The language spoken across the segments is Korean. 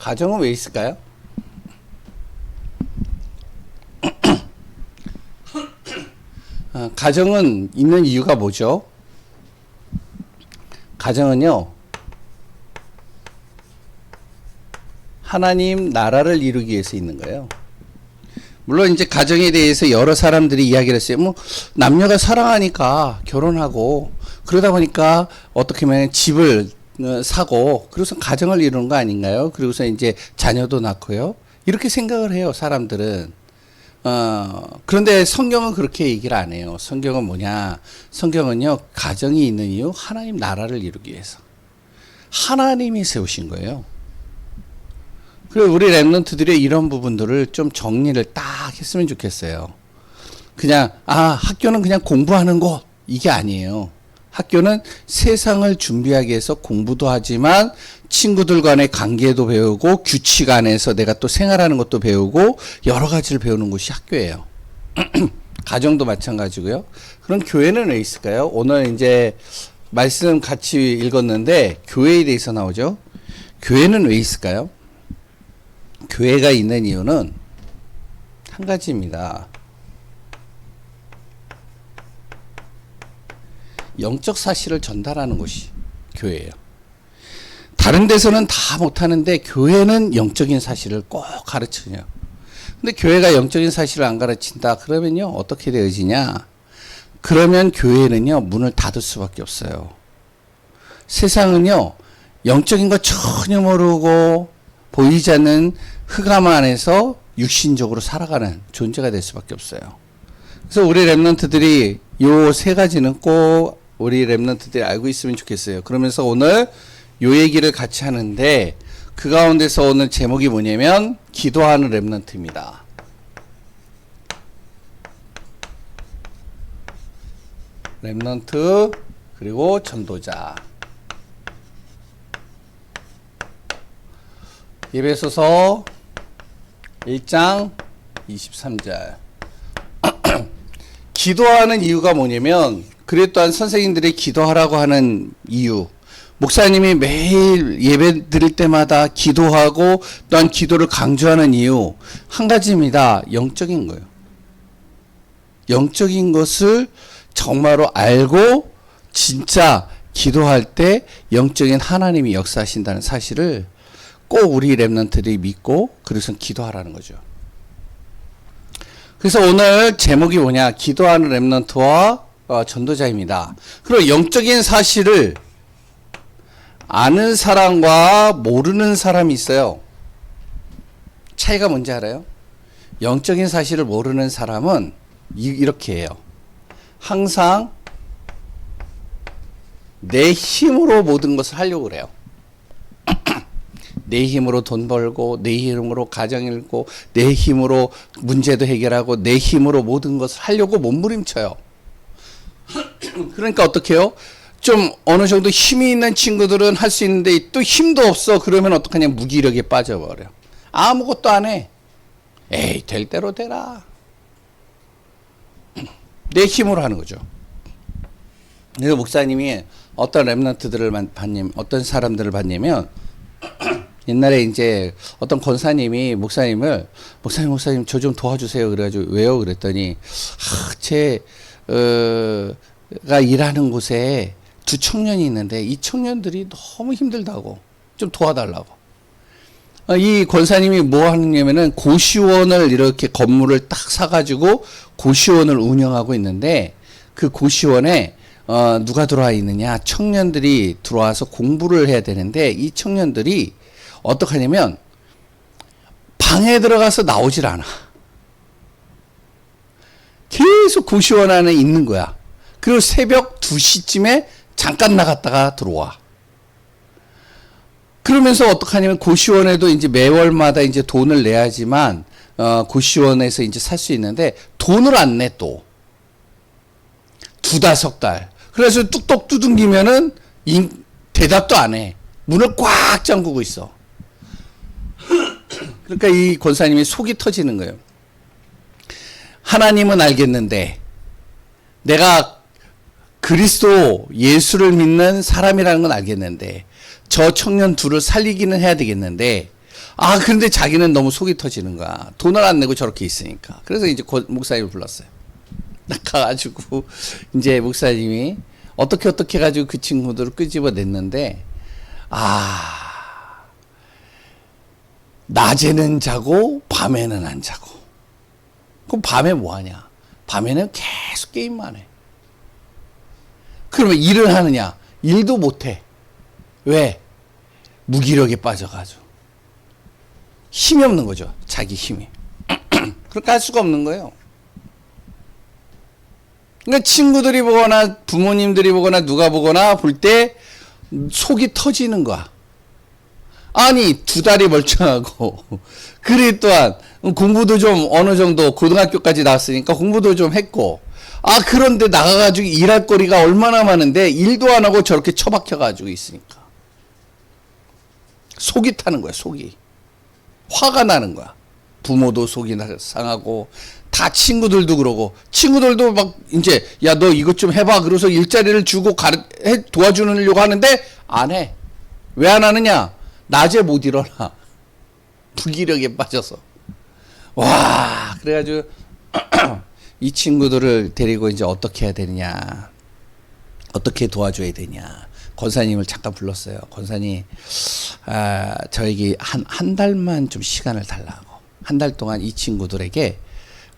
가정은 왜 있을까요? 가정은 있는 이유가 뭐죠? 가정은요, 하나님 나라를 이루기 위해서 있는 거예요. 물론 이제 가정에 대해서 여러 사람들이 이야기를 했어요. 뭐 남녀가 사랑하니까 결혼하고 그러다 보니까 어떻게 보면 집을 사고 그래서 가정을 이루는 거 아닌가요? 그리고서 이제 자녀도 낳고요. 이렇게 생각을 해요, 사람들은. 그런데 성경은 그렇게 얘기를 안 해요. 성경은 뭐냐? 성경은요, 가정이 있는 이유, 하나님 나라를 이루기 위해서. 하나님이 세우신 거예요. 그리고 우리 랩런트들이 이런 부분들을 좀 정리를 딱 했으면 좋겠어요. 그냥, 학교는 그냥 공부하는 곳, 이게 아니에요. 학교는 세상을 준비하기 위해서 공부도 하지만 친구들 간의 관계도 배우고 규칙 안에서 내가 또 생활하는 것도 배우고 여러 가지를 배우는 곳이 학교예요. 가정도 마찬가지고요. 그럼 교회는 왜 있을까요? 오늘 이제 말씀 같이 읽었는데 교회에 대해서 나오죠. 교회는 왜 있을까요? 교회가 있는 이유는 한 가지입니다. 영적 사실을 전달하는 곳이 교회예요. 다른 데서는 다 못하는데 교회는 영적인 사실을 꼭 가르쳐요. 근데 교회가 영적인 사실을 안 가르친다 그러면요, 어떻게 되어지냐? 그러면 교회는요, 문을 닫을 수밖에 없어요. 세상은요, 영적인 거 전혀 모르고 보이지 않는 흑암 안에서 육신적으로 살아가는 존재가 될 수밖에 없어요. 그래서 우리 랩런트들이 요 세 가지는 꼭 우리 랩런트들이 알고 있으면 좋겠어요. 그러면서 오늘 요 얘기를 같이 하는데 그 가운데서 오늘 제목이 뭐냐면 기도하는 랩런트입니다. 랩런트 그리고 전도자. 에베소서 1장 23절. 기도하는 이유가 뭐냐면 그래 또한 선생님들이 기도하라고 하는 이유, 목사님이 매일 예배 드릴 때마다 기도하고 또한 기도를 강조하는 이유 한 가지입니다. 영적인 거예요. 영적인 것을 정말로 알고 진짜 기도할 때 영적인 하나님이 역사하신다는 사실을 꼭 우리 랩런트들이 믿고 그래서 기도하라는 거죠. 그래서 오늘 제목이 뭐냐? 기도하는 랩런트와 전도자입니다. 그리고 영적인 사실을 아는 사람과 모르는 사람이 있어요. 차이가 뭔지 알아요? 영적인 사실을 모르는 사람은 이렇게 해요. 항상 내 힘으로 모든 것을 하려고 그래요. 내 힘으로 돈 벌고 내 힘으로 가정 일고 내 힘으로 문제도 해결하고 내 힘으로 모든 것을 하려고 몸부림쳐요. 그러니까 어떻게 해요? 좀 어느 정도 힘이 있는 친구들은 할 수 있는데 또 힘도 없어. 그러면 어떡하냐? 무기력에 빠져버려. 아무것도 안 해. 에이, 될 대로 되라. 내 힘으로 하는 거죠. 그래서 목사님이 어떤 랩런트들을 봤냐면, 어떤 사람들을 봤냐면 옛날에 이제 어떤 권사님이 목사님 저 좀 도와주세요. 그래가지고 왜요? 그랬더니 제가 일하는 곳에 두 청년이 있는데 이 청년들이 너무 힘들다고 좀 도와달라고. 이 권사님이 뭐 하느냐면은 고시원을 이렇게 건물을 딱 사가지고 고시원을 운영하고 있는데 그 고시원에 누가 들어와 있느냐? 청년들이 들어와서 공부를 해야 되는데 이 청년들이 어떡하냐면 방에 들어가서 나오질 않아. 계속 고시원 안에 있는 거야. 그리고 새벽 2시쯤에 잠깐 나갔다가 들어와. 그러면서 어떡하냐면 고시원에도 이제 매월마다 이제 돈을 내야지만 고시원에서 이제 살 수 있는데 돈을 안 내 또. 2-5달. 그래서 뚝뚝 두둥기면은 대답도 안 해. 문을 꽉 잠그고 있어. 그러니까 이 권사님이 속이 터지는 거예요. 하나님은 알겠는데 내가 그리스도 예수를 믿는 사람이라는 건 알겠는데 저 청년 둘을 살리기는 해야 되겠는데 아, 그런데 자기는 너무 속이 터지는 거야. 돈을 안 내고 저렇게 있으니까. 그래서 이제 목사님을 불렀어요. 딱 가가지고, 이제 목사님이 어떻게 해가지고 그 친구들을 끄집어냈는데, 낮에는 자고, 밤에는 안 자고. 그럼 밤에 뭐 하냐? 밤에는 계속 게임만 해. 그러면 일을 하느냐? 일도 못 해. 왜? 무기력에 빠져가지고. 힘이 없는 거죠. 자기 힘이. 그렇게 할 수가 없는 거예요. 그러니까 친구들이 보거나 부모님들이 보거나 누가 보거나 볼 때 속이 터지는 거야. 아니, 두 다리 멀쩡하고, 그래 또한 공부도 좀 어느 정도 고등학교까지 나왔으니까 공부도 좀 했고, 그런데 나가가지고 일할 거리가 얼마나 많은데 일도 안 하고 저렇게 처박혀가지고 있으니까. 속이 타는 거야, 속이. 화가 나는 거야. 부모도 속이 상하고, 다 친구들도 그러고, 친구들도 막 이제, 야, 너 이것 좀 해봐. 그래서 일자리를 주고 도와주려고 하는데, 안 해. 왜 안 하느냐? 낮에 못 일어나. 무기력에 빠져서. 와, 그래가지고, 이 친구들을 데리고 이제 어떻게 해야 되느냐. 어떻게 도와줘야 되냐. 권사님을 잠깐 불렀어요. 권사님, 저에게 한 달만 좀 시간을 달라고. 한 달 동안 이 친구들에게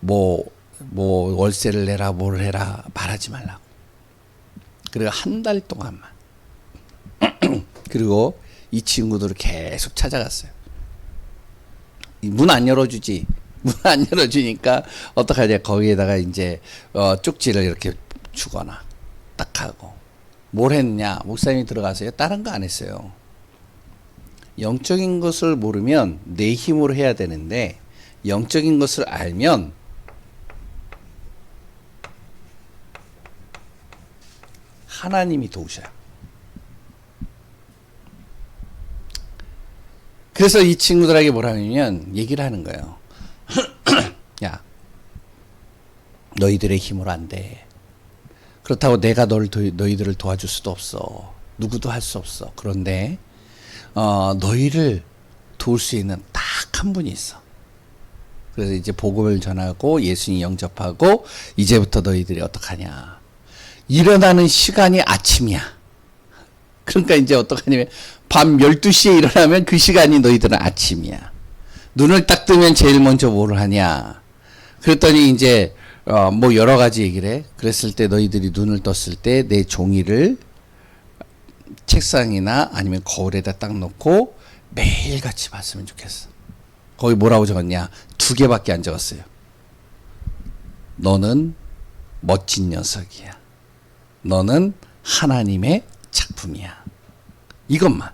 뭐 월세를 내라, 뭘 해라, 말하지 말라고. 그리고 한 달 동안만. 그리고 이 친구들을 계속 찾아갔어요. 문 안 열어주지. 문 안 열어주니까 어떡하냐. 거기에다가 이제, 쪽지를 이렇게 주거나, 딱 하고. 뭘 했냐? 목사님이 들어가서요. 다른 거 안 했어요. 영적인 것을 모르면 내 힘으로 해야 되는데, 영적인 것을 알면 하나님이 도우셔요. 그래서 이 친구들에게 뭐라면 얘기를 하는 거예요. 야, 너희들의 힘으로 안 돼. 그렇다고 내가 너희들을 도와줄 수도 없어. 누구도 할 수 없어. 그런데 너희를 도울 수 있는 딱 한 분이 있어. 그래서 이제 복음을 전하고 예수님 영접하고 이제부터 너희들이 어떡하냐. 일어나는 시간이 아침이야. 그러니까 이제 어떡하냐면 밤 12시에 일어나면 그 시간이 너희들은 아침이야. 눈을 딱 뜨면 제일 먼저 뭘 하냐. 그랬더니 이제 뭐 여러 가지 얘기를 해. 그랬을 때 너희들이 눈을 떴을 때 내 종이를 책상이나 아니면 거울에다 딱 놓고 매일같이 봤으면 좋겠어. 거기 뭐라고 적었냐? 2개밖에 안 적었어요. 너는 멋진 녀석이야. 너는 하나님의 작품이야. 이것만.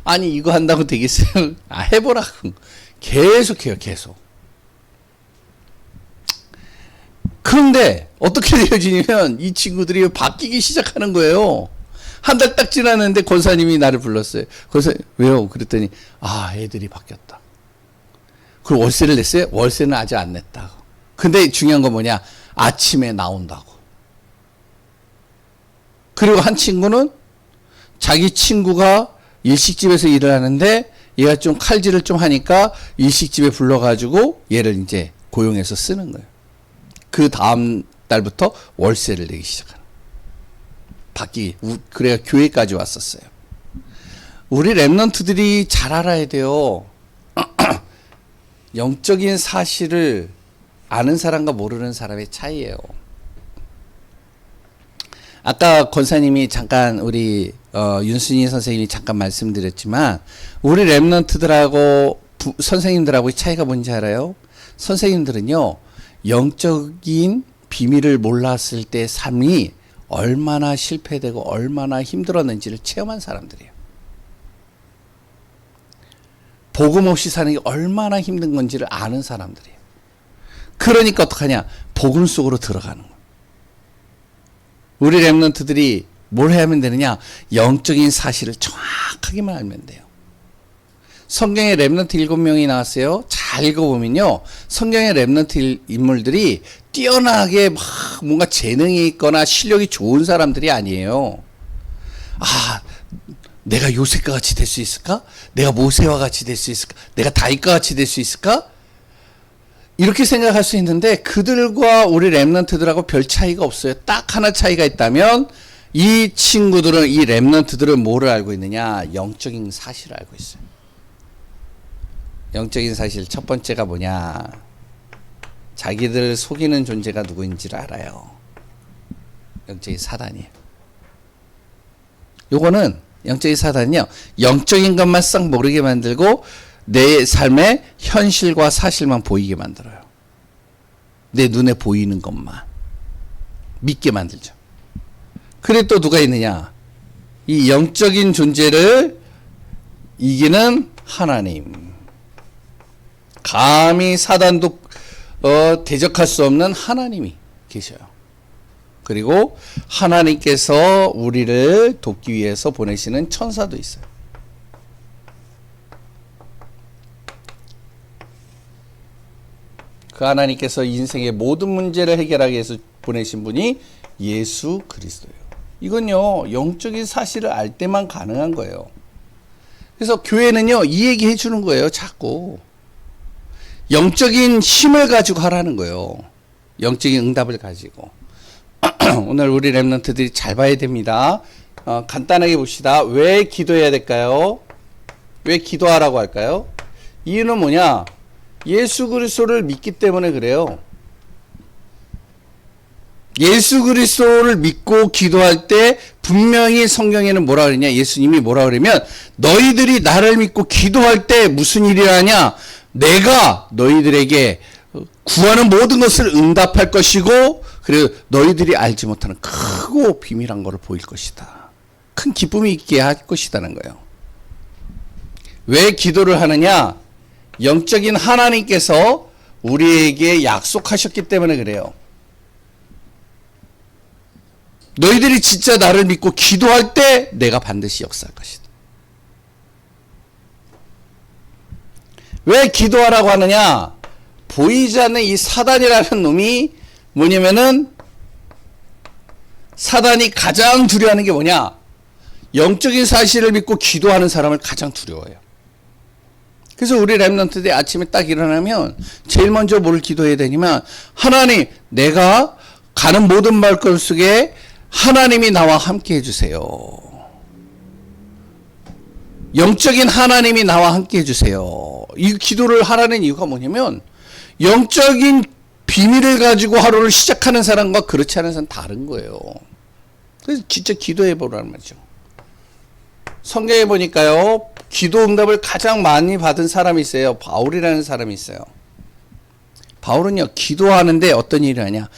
아니 이거 한다고 되겠어요? 해보라고. 계속해요. 계속. 그런데 어떻게 되어지냐면 이 친구들이 바뀌기 시작하는 거예요. 한 달 딱 지났는데 권사님이 나를 불렀어요. 그래서 왜요? 그랬더니 애들이 바뀌었다. 그리고 월세를 냈어요? 월세는 아직 안 냈다고. 근데 중요한 건 뭐냐? 아침에 나온다고. 그리고 한 친구는 자기 친구가 일식집에서 일을 하는데 얘가 좀 칼질을 좀 하니까 일식집에 불러가지고 얘를 이제 고용해서 쓰는 거예요. 그 다음 달부터 월세를 내기 시작하는. 그래야 교회까지 왔었어요. 우리 랩런트들이 잘 알아야 돼요. 영적인 사실을 아는 사람과 모르는 사람의 차이예요. 아까 권사님이 잠깐 우리 윤순희 선생님이 잠깐 말씀드렸지만 우리 랩런트들하고 선생님들하고 차이가 뭔지 알아요? 선생님들은요. 영적인 비밀을 몰랐을 때 삶이 얼마나 실패되고 얼마나 힘들었는지를 체험한 사람들이에요. 복음 없이 사는 게 얼마나 힘든 건지를 아는 사람들이에요. 그러니까 어떡하냐? 복음 속으로 들어가는 거예요. 우리 랩런트들이 뭘 해야 하면 되느냐? 영적인 사실을 정확하게만 알면 돼요. 성경에 랩런트 7명이 나왔어요. 잘 읽어보면요. 성경의 랩런트 인물들이 뛰어나게 막 뭔가 재능이 있거나 실력이 좋은 사람들이 아니에요. 내가 요셉과 같이 될 수 있을까? 내가 모세와 같이 될 수 있을까? 내가 다윗과 같이 될 수 있을까? 이렇게 생각할 수 있는데 그들과 우리 렘넌트들하고 별 차이가 없어요. 딱 하나 차이가 있다면 이 친구들은, 이 렘넌트들은 뭐를 알고 있느냐? 영적인 사실을 알고 있어요. 영적인 사실 첫 번째가 뭐냐? 자기들 속이는 존재가 누구인지를 알아요. 영적인 사단이에요. 요거는 영적인 사단이요, 영적인 것만 싹 모르게 만들고 내 삶의 현실과 사실만 보이게 만들어요. 내 눈에 보이는 것만 믿게 만들죠. 그래 또 누가 있느냐? 이 영적인 존재를 이기는 하나님. 감히 사단도 대적할 수 없는 하나님이 계셔요. 그리고 하나님께서 우리를 돕기 위해서 보내시는 천사도 있어요. 그 하나님께서 인생의 모든 문제를 해결하기 위해서 보내신 분이 예수 그리스도예요. 이건요, 영적인 사실을 알 때만 가능한 거예요. 그래서 교회는요, 이 얘기 해주는 거예요. 자꾸 영적인 힘을 가지고 하라는 거예요. 영적인 응답을 가지고. 오늘 우리 렘넌트들이 잘 봐야 됩니다. 간단하게 봅시다. 왜 기도해야 될까요? 왜 기도하라고 할까요? 이유는 뭐냐? 예수 그리스도를 믿기 때문에 그래요. 예수 그리스도를 믿고 기도할 때 분명히 성경에는 뭐라 그러냐? 예수님이 뭐라 그러면 너희들이 나를 믿고 기도할 때 무슨 일이 하냐? 내가 너희들에게 구하는 모든 것을 응답할 것이고, 그리고 너희들이 알지 못하는 크고 비밀한 것을 보일 것이다. 큰 기쁨이 있게 할 것이다는 거예요. 왜 기도를 하느냐? 영적인 하나님께서 우리에게 약속하셨기 때문에 그래요. 너희들이 진짜 나를 믿고 기도할 때 내가 반드시 역사할 것이다. 왜 기도하라고 하느냐? 보이지 않는 이 사단이라는 놈이 뭐냐면은, 사단이 가장 두려워하는 게 뭐냐? 영적인 사실을 믿고 기도하는 사람을 가장 두려워해요. 그래서 우리 렘넌트들이 아침에 딱 일어나면 제일 먼저 뭘 기도해야 되냐면, 하나님, 내가 가는 모든 발걸음 속에 하나님이 나와 함께 해주세요. 영적인 하나님이 나와 함께 해주세요. 이 기도를 하라는 이유가 뭐냐면, 영적인 비밀을 가지고 하루를 시작하는 사람과 그렇지 않은 사람은 다른 거예요. 그래서 진짜 기도해 보라는 말이죠. 성경에 보니까요, 기도 응답을 가장 많이 받은 사람이 있어요. 바울이라는 사람이 있어요. 바울은요, 기도하는데 어떤 일을 하냐?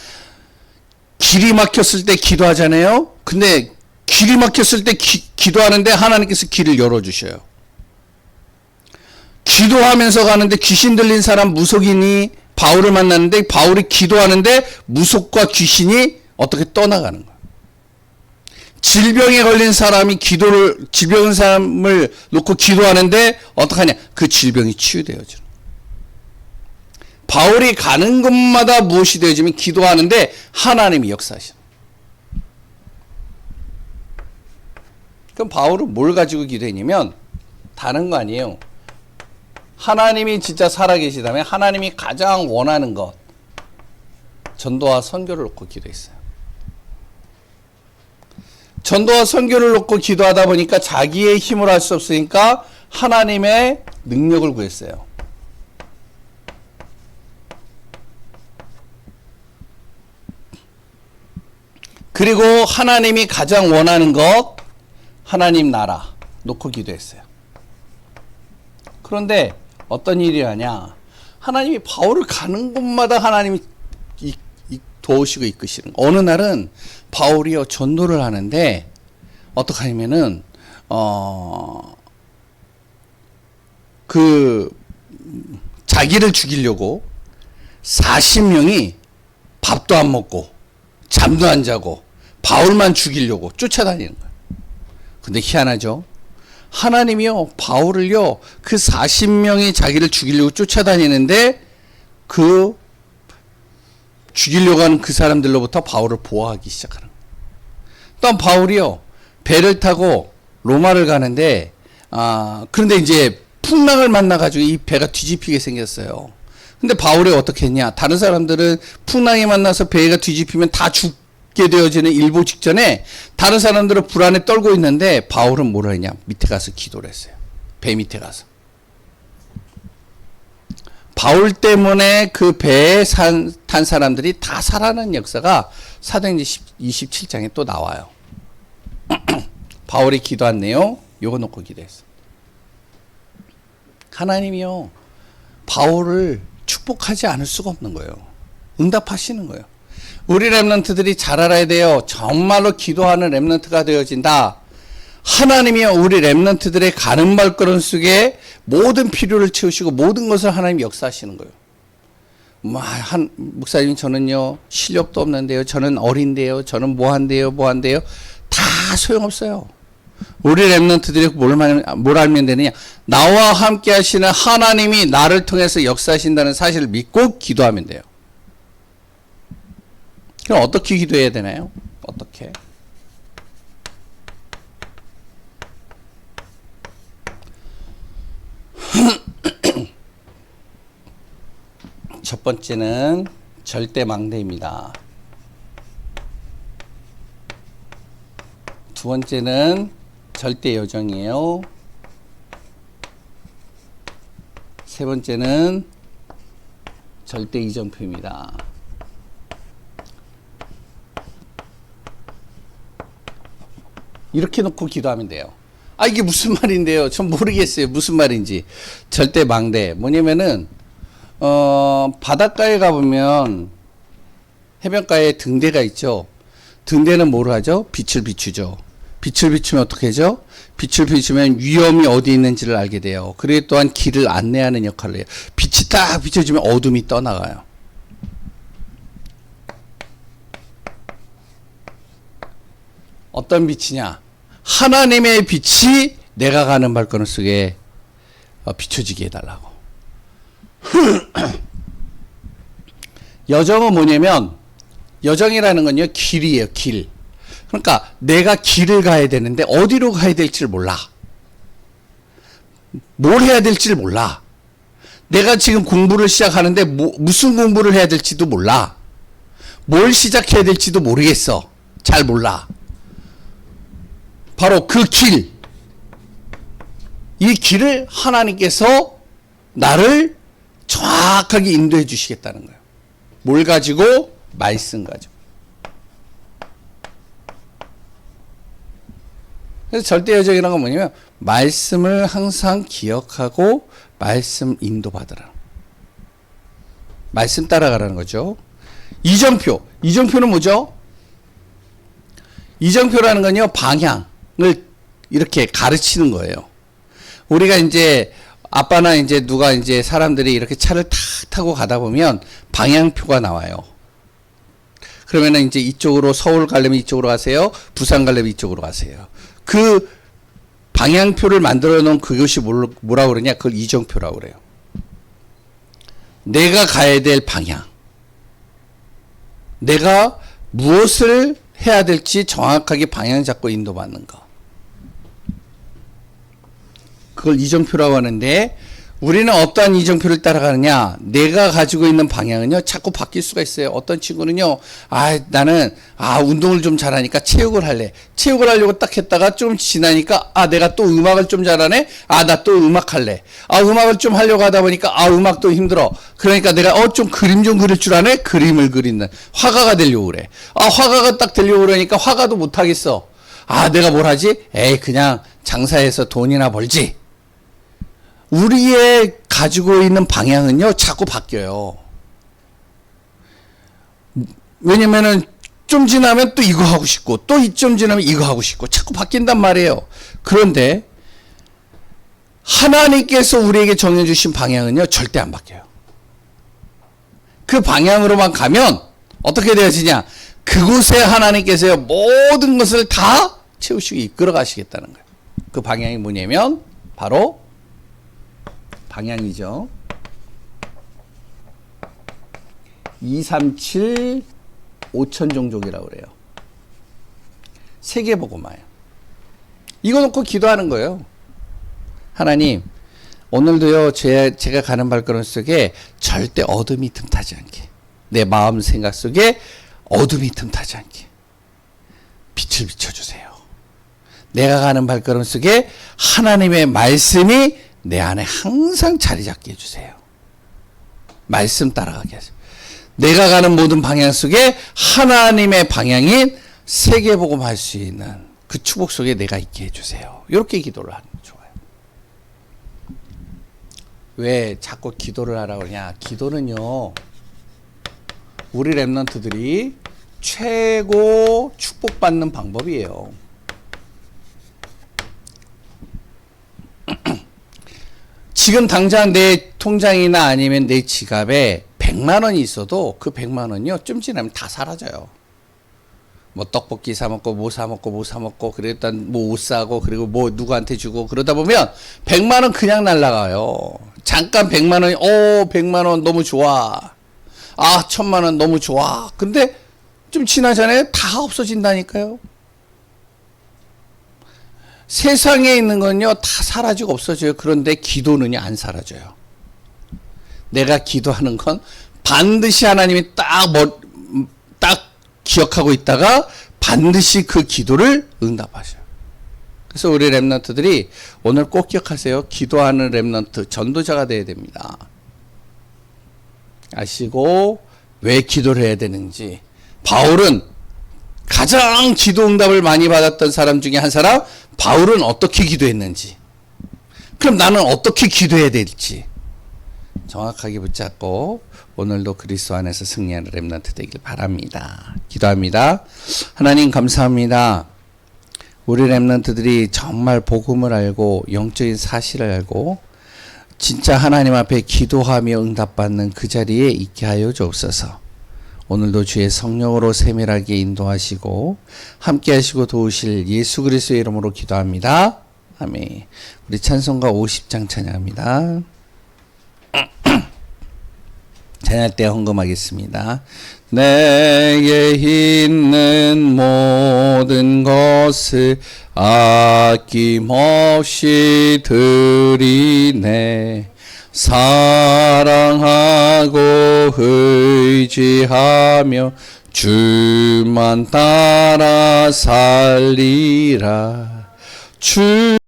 길이 막혔을 때 기도하잖아요. 근데 길이 막혔을 때 기도하는데 하나님께서 길을 열어주셔요. 기도하면서 가는데 귀신 들린 사람 무속인이 바울을 만났는데, 바울이 기도하는데 무속과 귀신이 어떻게 떠나가는 거예요. 질병에 걸린 사람이 질병인 사람을 놓고 기도하는데 어떡하냐? 그 질병이 치유되어지는. 바울이 가는 곳마다 무엇이 되어지면 기도하는데 하나님이 역사하시는. 그럼 바울은 뭘 가지고 기도했냐면, 다른 거 아니에요. 하나님이 진짜 살아계시다면 하나님이 가장 원하는 것, 전도와 선교를 놓고 기도했어요. 전도와 선교를 놓고 기도하다 보니까 자기의 힘으로 할 수 없으니까 하나님의 능력을 구했어요. 그리고 하나님이 가장 원하는 것, 하나님 나라 놓고 기도했어요. 그런데 어떤 일이 하냐? 하나님이 바울을 가는 곳마다 하나님이 도우시고 이끄시는. 어느 날은 바울이요, 전도를 하는데 어떻게 하냐면은 자기를 죽이려고 40명이 밥도 안 먹고 잠도 안 자고 바울만 죽이려고 쫓아다니는 거예요. 근데 희한하죠? 하나님이요, 바울을요, 그 40명이 자기를 죽이려고 쫓아다니는데 그 죽이려고 하는 그 사람들로부터 바울을 보호하기 시작하는 거예요. 또 바울이요, 배를 타고 로마를 가는데 그런데 이제 풍랑을 만나가지고 이 배가 뒤집히게 생겼어요. 근데 바울이 어떻게 했냐? 다른 사람들은 풍랑이 만나서 배가 뒤집히면 다 죽게 되어지는 일보 직전에 다른 사람들은 불안에 떨고 있는데 바울은 뭘 했냐? 밑에 가서 기도를 했어요. 배 밑에 가서. 바울 때문에 그 배에 탄 사람들이 다 살아난 역사가 사도행전 27장에 또 나와요. 바울이 기도한 내용 요거 놓고 기도했어. 하나님이요 바울을 축복하지 않을 수가 없는 거예요. 응답하시는 거예요. 우리 렘넌트들이 잘 알아야 돼요. 정말로 기도하는 렘넌트가 되어진다. 하나님이요 우리 렘넌트들의 가는 발걸음 속에 모든 필요를 채우시고 모든 것을 하나님이 역사하시는 거예요. 목사님 저는요 실력도 없는데요, 저는 어린데요, 저는 뭐한데요 다 소용없어요. 우리 렘넌트들이 뭘 알면 되느냐? 나와 함께 하시는 하나님이 나를 통해서 역사하신다는 사실을 믿고 기도하면 돼요. 그럼 어떻게 기도해야 되나요? 어떻게? 첫 번째는 절대 망대입니다. 두 번째는 절대 요정이에요. 세 번째는 절대 이정표입니다. 이렇게 놓고 기도하면 돼요. 이게 무슨 말인데요? 전 모르겠어요. 무슨 말인지. 절대 망대. 뭐냐면은, 바닷가에 가보면 해변가에 등대가 있죠. 등대는 뭘 하죠? 빛을 비추죠. 빛을 비추면 어떻게 하죠? 빛을 비추면 위험이 어디 있는지를 알게 돼요. 그리고 또한 길을 안내하는 역할을 해요. 빛이 딱 비춰지면 어둠이 떠나가요. 어떤 빛이냐? 하나님의 빛이 내가 가는 발걸음 속에 비춰지게 해달라고. 여정은 뭐냐면, 여정이라는 건요, 길이에요, 길. 그러니까 내가 길을 가야 되는데 어디로 가야 될지를 몰라. 뭘 해야 될지를 몰라. 내가 지금 공부를 시작하는데 무슨 공부를 해야 될지도 몰라. 뭘 시작해야 될지도 모르겠어. 잘 몰라. 바로 그 길, 이 길을 하나님께서 나를 정확하게 인도해 주시겠다는 거예요. 뭘 가지고? 말씀 가지고. 그래서 절대여정이라는 건 뭐냐면 말씀을 항상 기억하고 말씀 인도받으라. 말씀 따라가라는 거죠. 이정표. 이정표는 뭐죠? 이정표라는 건요, 방향을 이렇게 가르치는 거예요. 우리가 이제 아빠나 이제 누가 이제 사람들이 이렇게 차를 탁 타고 가다 보면 방향표가 나와요. 그러면은 이제 이쪽으로 서울 가려면 이쪽으로 가세요. 부산 가려면 이쪽으로 가세요. 그 방향표를 만들어 놓은 그것이 뭐라고 그러냐? 그걸 이정표라고 그래요. 내가 가야 될 방향. 내가 무엇을 해야 될지 정확하게 방향 잡고 인도받는 거. 그걸 이정표라고 하는데 우리는 어떠한 이정표를 따라가느냐? 내가 가지고 있는 방향은요 자꾸 바뀔 수가 있어요. 어떤 친구는요 나는 운동을 좀 잘하니까 체육을 할래. 체육을 하려고 딱 했다가 좀 지나니까 내가 또 음악을 좀 잘하네. 나 또 음악 할래. 음악을 좀 하려고 하다 보니까 음악도 힘들어. 그러니까 내가 좀 그림 좀 그릴 줄 아네. 그림을 그리는 화가가 되려고 그래. 화가가 딱 되려고 그러니까 화가도 못 하겠어. 내가 뭘 하지? 그냥 장사해서 돈이나 벌지. 우리의 가지고 있는 방향은요 자꾸 바뀌어요. 왜냐면은 좀 지나면 또 이거 하고 싶고 또 좀 지나면 이거 하고 싶고 자꾸 바뀐단 말이에요. 그런데 하나님께서 우리에게 정해주신 방향은요 절대 안 바뀌어요. 그 방향으로만 가면 어떻게 되어지냐? 그곳에 하나님께서요 모든 것을 다 채우시고 이끌어 가시겠다는 거예요. 그 방향이 뭐냐면 바로 방향이죠. 237 5천 종족이라고 그래요. 세계복음화예요. 이거 놓고 기도하는 거예요. 하나님, 오늘도요, 제가 가는 발걸음 속에 절대 어둠이 틈타지 않게, 내 마음 생각 속에 어둠이 틈타지 않게 빛을 비춰주세요. 내가 가는 발걸음 속에 하나님의 말씀이 내 안에 항상 자리 잡게 해주세요. 말씀 따라가게 하세요. 내가 가는 모든 방향 속에 하나님의 방향인 세계복음 할 수 있는 그 축복 속에 내가 있게 해주세요. 이렇게 기도를 하는 게 좋아요. 왜 자꾸 기도를 하라고 그러냐? 기도는요, 우리 랩런트들이 최고 축복받는 방법이에요. 지금 당장 내 통장이나 아니면 내 지갑에 100만 원이 있어도 그 100만 원이요, 좀 지나면 다 사라져요. 뭐 떡볶이 사 먹고 뭐 사 먹고 뭐 사 먹고, 그리고 일단 뭐 옷 사고, 그리고 뭐 누구한테 주고, 그러다 보면 100만 원 그냥 날라가요. 잠깐 100만 원이 100만 원 너무 좋아. 1000만 원 너무 좋아. 근데 좀 지나잖아요. 다 없어진다니까요. 세상에 있는 건요, 다 사라지고 없어져요. 그런데 기도는요, 안 사라져요. 내가 기도하는 건 반드시 하나님이 딱 기억하고 있다가 반드시 그 기도를 응답하셔요. 그래서 우리 랩런트들이 오늘 꼭 기억하세요. 기도하는 랩런트, 전도자가 돼야 됩니다. 아시고 왜 기도를 해야 되는지. 바울은 가장 기도 응답을 많이 받았던 사람 중에 한 사람, 바울은 어떻게 기도했는지, 그럼 나는 어떻게 기도해야 될지 정확하게 붙잡고 오늘도 그리스도 안에서 승리하는 랩런트 되길 바랍니다. 기도합니다. 하나님 감사합니다. 우리 랩런트들이 정말 복음을 알고 영적인 사실을 알고 진짜 하나님 앞에 기도하며 응답받는 그 자리에 있게 하여 주옵소서. 오늘도 주의 성령으로 세밀하게 인도하시고 함께 하시고 도우실 예수 그리스도의 이름으로 기도합니다. 아멘. 우리 찬송가 50장 찬양합니다. 찬양할 때 헌금하겠습니다. 내게 있는 모든 것을 아낌없이 드리네. 사랑하고 의지하며 주만 따라 살리라. 주